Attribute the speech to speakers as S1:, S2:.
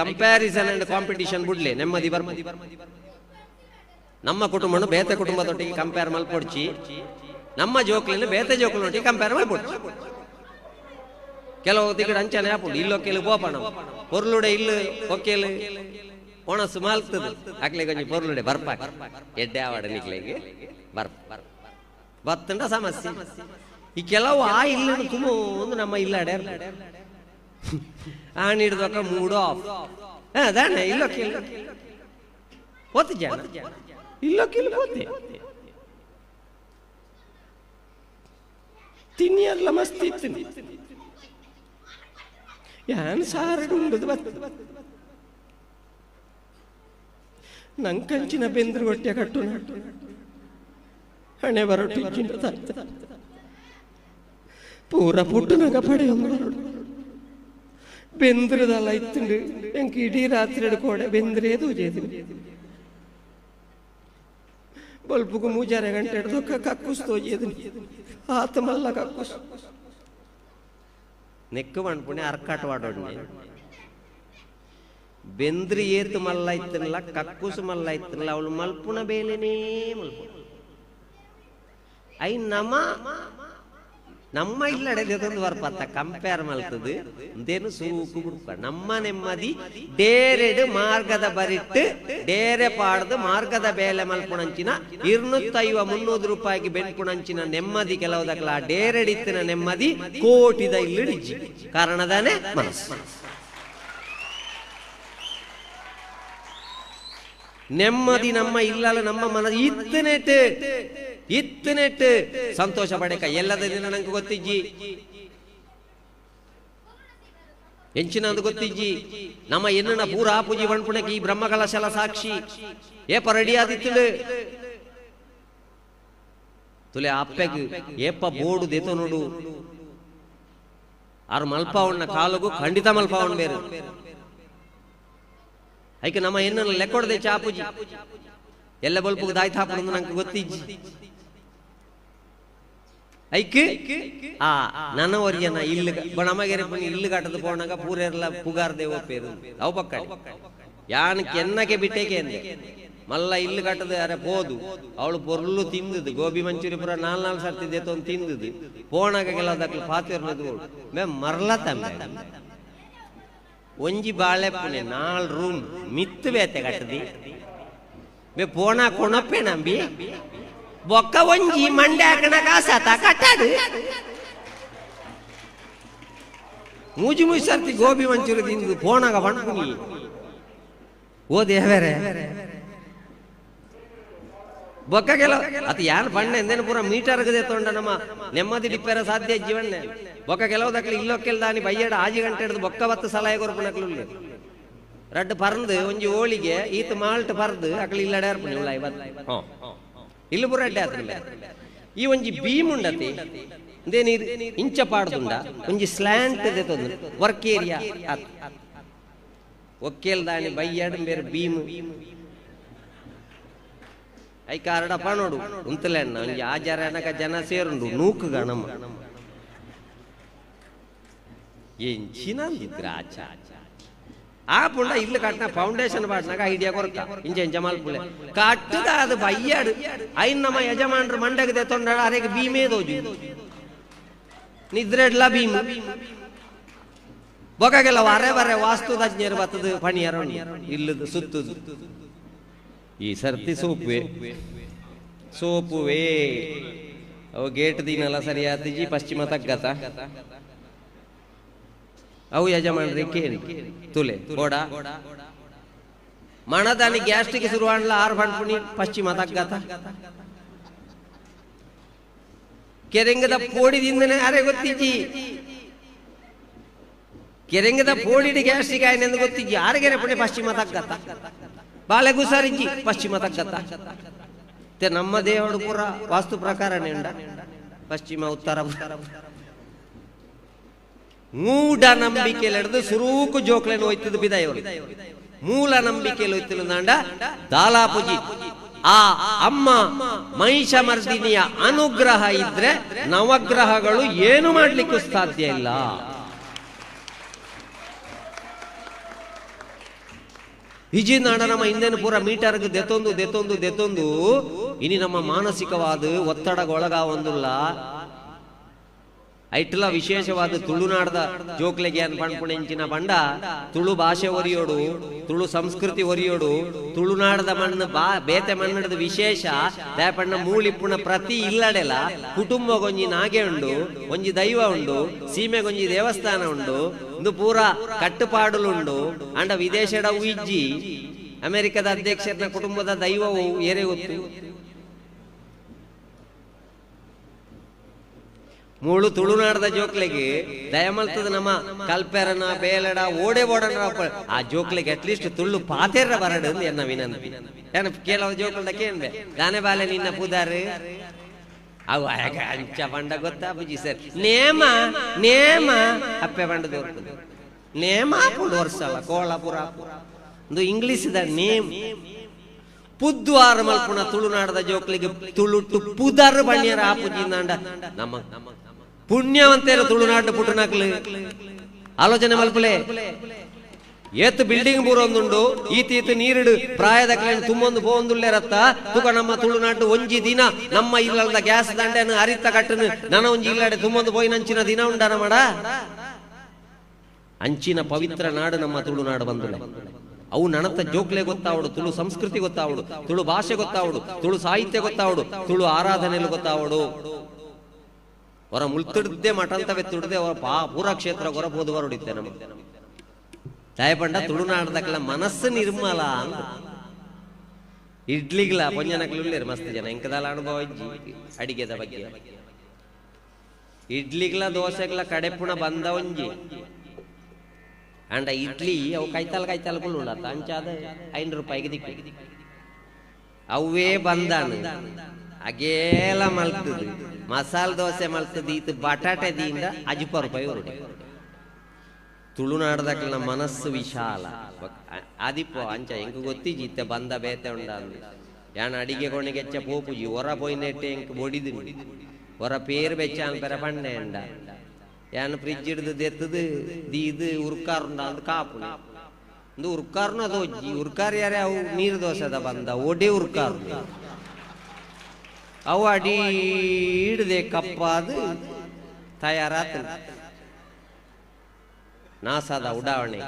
S1: Comparison and competition ಬಿಡ್ಲಿ ನೆಮ್ಮದಿ ನಮ್ಮ ಕುಟುಂಬನು ಬೇತೆ ಕುಟುಂಬದೊಟ್ಟಿಗೆ ಕಂಪೇರ್ ಮಲ್ಪೊಡ್ಚಿ ನಮ್ಮ ಜೋಕ್ಲಿನ ಬೇತೆ ಜೋಕ್ಲೊಟ್ಟಿಗೆ ಕಂಪೇರ್ ಮಲ್ಪೊಡ್ಚಿ ಕೆಲವು ತಿಗಡ ಅಂಚನೆ ಆಪುಂಡು ಇಲ್ಲೊಕ್ಕೆಲು ಬೋಪಣ ಪೊರ್ಲುಡೆ ಇಲ್ಲು ಒಕ್ಕೆಲು ಒಣಸು ಮಾಲ್ತದ ಅಕ್ಲೆ ಕೊಂಚ ಪೊರ್ಲುಡೆ ಬರ್ಪಾಕ ಎಡ್ಡೆ ಆವಾಡ ನಿಕ್ಲೆಗೆ ಬತ್ತಂಡ ಸಮಸ್ಯೆ ಈ ಕೆಲವು ಆ ಇಲ್ಲ ತುಂಬ ಒಂದು ನಮ್ಮ ಇಲ್ಲಾಡೆ ಆ ಹಿಡಿದಕ್ಕ ಮೂಡೋ ಆಫ್ ಅದಾನೆ ಇಲ್ಲೊಕ್ಕೆ ಹೋತು ಜನ ಇಲ್ಲೊಕ್ಕಿಲ್ಲ ಹೋತೆ ತಿನ್ನಿ ಎಲ್ಲ ಮಸ್ತ್ ಇತ್ತು ಯಾನ್ ಸಾರಡು ಉಂಡದು ಬತ್ತ ನಂಕಂಚಿನ ಬೆಂದ್ರು ಹೊಟ್ಟೆ ಕಟ್ಟು ಹಣೆ ಬರೊಟ್ಟಿಂದ ಪೂರ ಪುಟ್ಟನಾಗ ಪಡೆಯೊಂದು ಬೆಂದ್ರದಲ್ಲ ಇತ್ತುಂಡು ಎಂಕ್ ಇಡೀ ರಾತ್ರಿ ಎಡ್ಕೋಡೆ ಬೆಂದ್ರೇ ತೂಜೇದು ಬಲ್ಪುಗು 3-4 ಗಂಟೆ ಎಡ್ದೊಕ್ಕ ಕಕ್ಕುಸ್ ತೋಜೇದು ಆತ ಮಲ್ಲ ಕಕ್ಕುಸ್ ನೆಕ್ಕು ಮಣ್ಪುಣೆ ಅರ್ಕಾಟ್ ವಾಡೋಡ್ನೆ ಬೆಂದ್ರಿ ಏತು ಮಲ್ಲ ಇತ್ತನಲ್ಲ ಕಕ್ಕುಸ್ ಮಲ್ಲ ಇತ್ತನಲ್ಲ ಅವಳು ಮಲ್ಪುಣ ಬೇಲೆನೇ ಮಲ್ಪು ಐ ನಮ್ಮ ಇಲ್ಲಡೆದೊಂದು ಬರ್ಪತ್ತ ಕಂಪೇರ್ ಮಲ್ತದು ಅಂತೇನು ಸೂಕು ಬಿಡ್ಕ ನಮ್ಮ ನೆಮ್ಮದಿ ಡೇರೆಡು ಮಾರ್ಗದ ಬರಿಟ್ಟು ಡೇರೆ ಪಾಡ್ದು ಮಾರ್ಗದ ಬೇಲೆ ಮಲ್ಪುಣಂಚಿನ 250-300 ರೂಪಾಯಿಗೆ ಬೆನ್ಪುಣಂಚಿನ ನೆಮ್ಮದಿ ಕೆಲವುದಕ್ಕಲ್ಲ ಡೇರೆಡಿತ್ತಿನ ನೆಮ್ಮದಿ ಕೋಟಿದ ಇಲ್ಲಿಡಿಜ್ಜಿ ಕಾರಣದಾನೆ ಮನಸ್ಸು ನೆಮ್ಮದಿ ನಮ್ಮ ಇಲ್ಲಲ್ಲ ನಮ್ಮ ಮನಸ್ಸು ಇತ್ತನೆಟ್ಟು ಸಂತೋಷ ಪಡೆಕ ಎಲ್ಲದ ದಿನ ನಂಗೆ ಗೊತ್ತಿಜ್ಜಿ ಎಂಚಿನದು ಗೊತ್ತಿಜ್ಜಿ ನಮ್ಮ ಎನ್ನ ಪೂರ ಪೂಜಿ ಬಣ್ಪುಣಕ್ಕೆ ಈ ಬ್ರಹ್ಮಕಲಶಲ ಸಾಕ್ಷಿ ಏಪ ರೆಡಿ ಆದಿತ್ತು ತುಲೆ ಅಪ್ಪೆಗ್ ಏಪ ಬೋಡು ದೇತೋ ನೋಡು ಆರು ಮಲ್ಪಾವಣ್ಣ ಕಾಲಗೂ ಖಂಡಿತ ಮಲ್ಪಾವಣ್ಣ ಬೇರೆ ಐಕೆ ನಮ್ಮ ಎನ್ನ ಲೆಕ್ಕೊಡದೆ ಚಾಪೂಜಿ ಎಲ್ಲ ಬಲ್ಪು ದಾಯ್ತು ಹಾಕೊಂಡು ನಂಗೆ ಗೊತ್ತಿಜ್ಜಿ ಐಕ್ ಆ ನನ್ನ ಒರಿಯನ ಇಲ್ಲಿ ನಮಗೆರೆ ಇಲ್ಲಿ ಕಾಟದ ಪೋಣಾಗ ಪೂರೆಲ್ಲ ಪುಗಾರ್ದೆ ಒಪ್ಪೇರು ಅವು ಪಕ್ಕ ಯಾನಕ್ಕೆ ಎನ್ನಕ್ಕೆ ಬಿಟ್ಟೇಕೆ ಅಂದೆ ಮಲ್ಲ ಇಲ್ಲಿ ಕಾಟದ ಅರೆ ಪೋದು ಅವಳು ಪೊರ್ಲು ತಿಂದದು ಗೋಬಿ ಮಂಚೂರಿ ಪುರ 4 ಸರ್ತಿ ದೇತ ಒಂದು ತಿಂದದು ಪೋಣಾಗ ಕೆಲದಕ್ಕೆ ಪಾತಿರ್ನದು ಮೇ ಮರ್ಲ ತಮ್ಮ ಒಂಜಿ ಬಾಳೆ ಪುಣೆ 4 ರೂಮ್ ಮಿತ್ತು ಬೇತೆ ಕಟ್ಟದಿ ಮೇ ಪೋಣ ಕೊಣಪ್ಪೆ ನಂಬಿ ಬೊಕ್ಕ ಒಂಜಿ ಮಂಡೆ ಹಾಕಣ ಕಾಸತ ಕಟ್ಟಾಡು ಮೂಜಿ ಸರ್ತಿ ಗೋಬಿ ಮಂಚೂರಿ ತಿಂದು ಪೋಣಾಗ ಬಣ್ಣ ಓ ದೇವರೇ ಬೊಕ್ಕ ಕೆಲವು ಅತ ಯಾನ್ ಬಣ್ಣ ಎಂದೇನು ಪೂರ ಮೀಟರ್ಗದೆ ತೊಂಡ ನಮ್ಮ ನೆಮ್ಮದಿ ಡಿಪ್ಪೆರ ಸಾಧ್ಯ ಜೀವನ್ನೆ ಬೊಕ್ಕ ಕೆಲವುದಕ್ಲಿ ಇಲ್ಲೊಕ್ಕೆಲ್ ದಾನಿ ಬಯ್ಯಡ 6 ಗಂಟೆ ಹಿಡಿದು ಬೊಕ್ಕ 10 ಸಲಹೆ ಕೊರ್ಪಣಕ್ಲು ರಡ್ಡು ಪರ್ದು ಒಂಜಿ ಹೋಳಿಗೆ ಈತ ಮಾಲ್ಟ್ ಪರ್ದು ಅಕ್ಲಿ ಇಲ್ಲಡೆ ಅರ್ಪಣೆ ಉಳ್ಳ 50 ಇಲ್ಲಿ ಪುರ ಅಡ್ಡೆ ಆತಲ್ಲ ಈ ಒಂಜಿ ಬೀಮ್ ಉಂಡತಿ ಇಂದೇನು ಇಂಚ ಪಾಡ್ದುಂಡ ಒಂಜಿ ಸ್ಲ್ಯಾಂಟ್ ದೇತೊಂದು ವರ್ಕ್ ಏರಿಯಾ ಒಕ್ಕೇಲ್ ದಾನಿ ಬಯ್ಯಡ್ ಬೇರೆ ಬೀಮ್ ಐ ಕಾರಡಪ್ಪ ನೋಡು ಉಂತಲೆಣ್ಣ ಒಂಜಿ ಆಚಾರ ಎನಕ ಜನ ಸೇರುಂಡು ನೂಕುಗ ನಮ್ಮ ಎಂಚಿನಿದ್ರ ಆಚ ಆ ಪುಂಡ ಇಲ್ಲಿ ಕಟ್ನ ಫೌಂಡೇಶನ್ ಪಾಡ್ನಾಗ ಐಡಿಯಾ ಕೊರಕ ಇಂಚ ಮಲ್ಪುಳೆ ಕಟ್ಟದ ಅದು ಬಯ್ಯಾಡು ಐನ್ ನಮ್ಮ ಯಜಮಾನ್ರು ಮಂಡಗದೆ ತೊಂಡ ಅರೆಗೆ ಬೀಮೇ ದೋಜು ನಿದ್ರೆಡ್ಲ ಭೀಮ್ ಬೊಕಗೆಲ್ಲ ವರೆ ವರೆ ವಾಸ್ತು ತಜ್ಞರು ಬತ್ತದು ಪಣಿಯರ ಇಲ್ಲದು ಸುತ್ತದು ಈ ಸರ್ತಿ ಸೋಪುವೆ ಅವು ಗೇಟ್ ದಿನಲ್ಲ ಸರಿಯಾತಿಜಿ ಪಶ್ಚಿಮ ತಗ್ಗತ ಅವು ಯಜಮಾನ್ರಿ ಕೇಳಿ ತುಲೆ ಕೋಡ ಮಣದಾನಿ ಗ್ಯಾಸ್ಟ್ರಿಕ್ ಶುರುವಾಣ್ಲ 6 ಬಣ್ಪುಣಿ ಪಶ್ಚಿಮ ತಗ್ಗತ ಕೆರೆಂಗದ ಪೋಡಿದಿಂದನೇ ಅರೆ ಗೊತ್ತಿಜ್ಜಿ ಕೆರೆಂಗದ ಪೋಡಿಡಿ ಗ್ಯಾಸ್ಟ್ರಿಕ್ ಆಯ್ನೆಂದು ಗೊತ್ತಿಜ್ಜಿ ಆರೆಗೆರೆ ಪುಣೆ ಪಶ್ಚಿಮ ತಗ್ಗತ ಬಾಳೆ ಗುಸಾರಿಜ್ಜಿ ಪಶ್ಚಿಮ ತಗ್ಗತ ನಮ್ಮ ದೇವಡು ಪುರ ವಾಸ್ತು ಪ್ರಕಾರನೇ ಉಂಡ ಪಶ್ಚಿಮ ಉತ್ತರ ಮೂಢ ನಂಬಿಕೆಯಲ್ಲಿ ಹಿಡಿದು ಸುರೂಕು ಜೋಕ್ಲೇನು ಹೋಯ್ತದ ಬಿದಾಯವರು ಮೂಲ ನಂಬಿಕೆಯಲ್ಲಿ ಹೋಯ್ತಿಲ್ಲ ನಾಂಡ ದಾಲಾಪುಜಿ ಆ ಅಮ್ಮ ಮಹಿಷಮರ್ದಿನಿಯ ಅನುಗ್ರಹ ಇದ್ರೆ ನವಗ್ರಹಗಳು ಏನು ಮಾಡ್ಲಿಕ್ಕೂ ಸಾಧ್ಯ ಇಲ್ಲ. ಹಿಜಿ ನಾಡ ನಮ್ಮ ಹಿಂದೇನು ಪೂರ ಮೀಟರ್ಗೆ ದೆತ್ತೊಂದು ಇನಿ ನಮ್ಮ ಮಾನಸಿಕವಾದ ಒತ್ತಡಗೊಳಗ ಒಂದುಲ್ಲ ಐಟ್ಲ ವಿಶೇಷವಾದ ತುಳುನಾಡದ ಜೋಕ್ಲೆಗೆ ಅನ್ ಪಣ್ಪುಣೆಂಚಿನ ಬಂಡ ತುಳು ಭಾಷೆ ಒರಿಯೋಡು ತುಳು ಸಂಸ್ಕೃತಿ ಒರಿಯೋಡು ತುಳುನಾಡದ ಮಣ್ಣು ಬೇತೆ ಮಣ್ಣದ ವಿಶೇಷ ದಯಪಣ್ಣ ಮೂಳಿಪ್ಪುಣ ಪ್ರತಿ ಇಲ್ಲಡೆಲ ಕುಟುಂಬಗೊಂಜಿ ನಾಗೆ ಉಂಡು ಒಂಜಿ ದೈವ ಉಂಡು ಸೀಮೆಗೊಂಜಿ ದೇವಸ್ಥಾನ ಉಂಡು ಇಂದು ಪೂರ ಕಟ್ಟುಪಾಡುಲುಂಡು ಅಂಡ ವಿದೇಶದ ಉಜ್ಜಿ ಅಮೆರಿಕದ ಅಧ್ಯಕ್ಷರ ಕುಟುಂಬದ ದೈವವು ಏರೆ ಗೊತ್ತು ಮೂಳು ತುಳುನಾಡದ ಜೋಕ್ಲೆಗೆ ದಯಮಲ್ತದ ನಮ್ಮ ಕಲ್ಪೆರನ ಬೇಲಡ ಓಡನ ಆ ಜೋಕ್ಲೆಗೆ ಅಟ್ಲೀಸ್ಟ್ ತುಳು ಪಾತೆರ ಬರಡು ಎನ್ನ ವಿನಂತಿ ಏನ ಕೆಲವು ಜೋಕ್ಲದ ಕೇಂದ್ರೆ ಗಾನೆ ಬಾಲೆ ನಿನ್ನ ಪೂದಾರು ಅವು ಅಂಚ ಬಂಡ ಗೊತ್ತಾ ಬುಜಿ ಸರ್ ನೇಮ ಅಪ್ಪೆ ಬಂಡ ತೋರ್ತದೆ ನೇಮ ಹಾಕೊಂಡು ವರ್ಷಲ್ಲ ಕೋಳಪುರ ಒಂದು ಇಂಗ್ಲಿಷ್ ದ ನೇಮ್ ಪುದ್ವಾರ ಮಲ್ಪುಣ ತುಳುನಾಡದ ಜೋಕ್ಲಿಗೆ ತುಳುಟು ಪುದರ್ ಬಣ್ಯರ ಆಪುಜಿಂದ ನಮ್ಮ ಪುಣ್ಯವಂತೇರ ತುಳುನಾಡು ಪುಟ್ಟನಕ್ಲು ಆಲೋಚನೆ ಮಲ್ಪಲೆ ಏತ್ ಬಿಲ್ಡಿಂಗ್ ಬೂರೊಂದುಂಡು ಈತೀತ್ ನೀರಿಡು ಪ್ರಾಯದ ತುಂಬೊಂದು ಪೋಂದುಳ್ಳೆ ರತ್ತ ತುಕ ನಮ್ಮ ತುಳುನಾಡು ಒಂಜಿ ದಿನ ನಮ್ಮ ಇಲ್ಲದ ಗ್ಯಾಸ್ ದಂಡೆನ ಅರಿತ ಕಟ್ಟನು ನನ ಒಂಜಿ ಇಲ್ಲಡೆ ತುಂಬೊಂದು ಪೋಯಿನಂಚಿನ ದಿನ ಉಂಡನ ಮಾಡ ಅಂಚಿನ ಪವಿತ್ರ ನಾಡು ನಮ್ಮ ತುಳುನಾಡು ಬಂದುಳ್ಳೆ ಅವು ನನತ ಜೋಕ್ಲೆ ಗೊತ್ತಾವಡು ತುಳು ಸಂಸ್ಕೃತಿ ಗೊತ್ತಾವಡು ತುಳು ಭಾಷೆ ಗೊತ್ತಾವಡು ತುಳು ಸಾಹಿತ್ಯ ಗೊತ್ತಾವಡು ತುಳು ಆರಾಧನೆಯಲ್ಲಿ ಗೊತ್ತಾವಡು ಹೊರ ಮುಳ್ತಿಡ್ದೆ ಮಠಂತವೆತ್ತಿಡ್ದೆ ಅವರ ಪೂರ ಕ್ಷೇತ್ರ ಹೊರಬೋದು ಹೊರಡಿದ್ದೆ ನಮ್ಮ ದಯಪಂಡ ತುಳುನಾಡದಕ್ಕೆಲ್ಲ ಮನಸ್ಸು ನಿರ್ಮಲ ಅಂತ ಇಡ್ಲಿಗ್ಲ ಪೊಂಜನಕ್ಲು ಮಸ್ತ್ ಜನ ಇಂಕದಲ್ಲ ಅನುಭವ ಇಜ್ಜಿ ಅಡಿಗೆದ ಬಗ್ಗೆ ಇಡ್ಲಿಗ್ಲ ದೋಸೆಗ್ಲ ಕಡೆಪುಣ ಬಂದ ಒಂಜಿ ಅಂಡ ಇಡ್ಲಿ ಅವು ಕೈತಾಲ್ ಉಳ್ಳತ್ತ ಅಂಚಾದ 5 ರೂಪಾಯಿಗೆ ದಿಕ್ಕ ಅವೇ ಬಂದಾನು ಅಗೇಲ ಮಲ್ತದು ಮಸಾಲ ದೋಸೆ ಮಲ್ತದ ಈತ ಬಟಾಟೆ ದಿಂದ 50 ರೂಪಾಯಿ ಹೊರಡಿ ತುಳುನಾಡದಕ್ಲ ಮನಸ್ಸು ವಿಶಾಲ ಆದಿಪ್ಪ ಅಂಚ ಎಂಕ್ ಗೊತ್ತಿಜಿತ್ತೆ ಬಂದ ಬೇತೆ ಉಂಡ ಯಾನ ಅಡಿಗೆ ಕೊನೆಗೆಚ್ಚ ಪೋಪುಜಿ ಹೊರ ಪೋಯ್ನೆಟ್ಟೆ ಎಂಕ್ ಬೊಡಿದು ಹೊರ ಪೇರು ಬೆಚ್ಚ ಅನ್ಪೆರ ಪಂಡೆ ಎಂಡ ಯಾನು ಫ್ರಿಜ್ ಹಿಡ್ದು ದೆತ್ತದು ದೀದು ಉರ್ಕಾರುಂಡ ಅಂದ್ ಕಾಪು ಒಂದು ಉರ್ಕಾರ್ನು ಅದು ಒಜ್ಜಿ ಉರ್ಕಾರ್ ಯಾರೇ ಅವು ನೀರು ದೋಸೆದ ಬಂದ ಒಡೆ ಉರ್ಕಾರು ಅವು ಅಡಿ ಹಿಡ್ದೆ ಕಪ್ಪಾದು ತಯಾರಾತ ನಾಸಾದ ಉಡಾವಣೆ